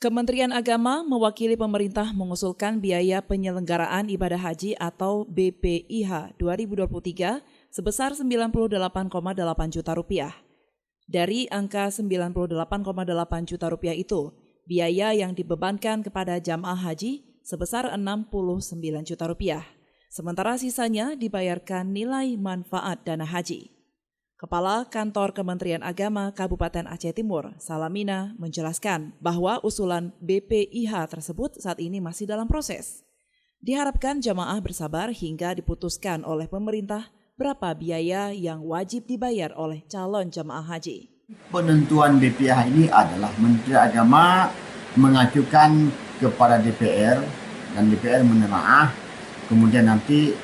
Kementerian Agama mewakili pemerintah mengusulkan biaya penyelenggaraan ibadah haji atau BPIH 2023 sebesar 98,8 juta rupiah. Dari angka 98,8 juta rupiah itu, biaya yang dibebankan kepada jamaah haji sebesar 69 juta rupiah. Sementara sisanya dibayarkan nilai manfaat dana haji. Kepala Kantor Kementerian Agama Kabupaten Aceh Timur, Salamina, menjelaskan bahwa usulan BPIH tersebut saat ini masih dalam proses. Diharapkan jamaah bersabar hingga diputuskan oleh pemerintah berapa biaya yang wajib dibayar oleh calon jamaah haji. Penentuan BPIH ini adalah Menteri Agama mengajukan kepada DPR dan DPR menelaah, kemudian nanti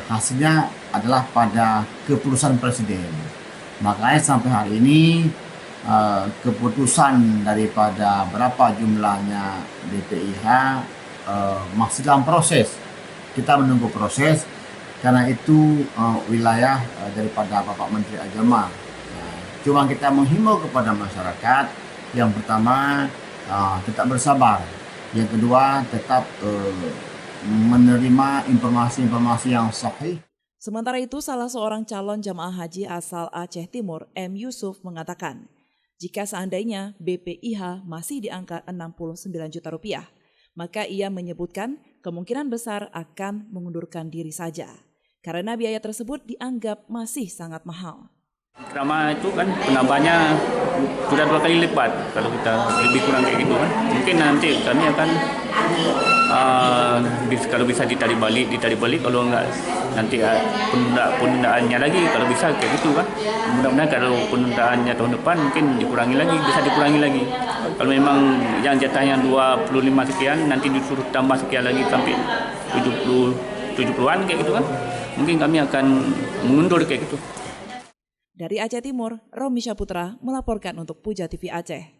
hasilnya adalah pada keputusan Presiden. Makanya sampai hari ini keputusan daripada berapa jumlahnya BPIH masih dalam proses. Kita menunggu proses karena itu wilayah daripada Bapak Menteri Agama. Cuma kita menghimbau kepada masyarakat, yang pertama tetap bersabar, yang kedua tetap menerima informasi-informasi yang sahih. Sementara itu, salah seorang calon jamaah haji asal Aceh Timur, M. Yusuf, mengatakan, jika seandainya BPIH masih di angka 69 juta rupiah, maka ia menyebutkan kemungkinan besar akan mengundurkan diri saja, karena biaya tersebut dianggap masih sangat mahal. Karena itu kan penambahnya sudah 2 kali lipat kalau kita lebih kurang kayak gitu kan. Mungkin nanti kami akan kalau bisa ditarik balik, kalau enggak nanti penundaannya lagi kalau bisa kayak gitu kan. Mudah-mudahan kalau penundaannya tahun depan mungkin bisa dikurangi lagi. Kalau memang yang jatahnya 25 sekian nanti disuruh tambah sekian lagi sampai 70-an kayak gitu kan. Mungkin kami akan mengundur kayak gitu. Dari Aceh Timur, Romi Syaputra melaporkan untuk Puja TV Aceh.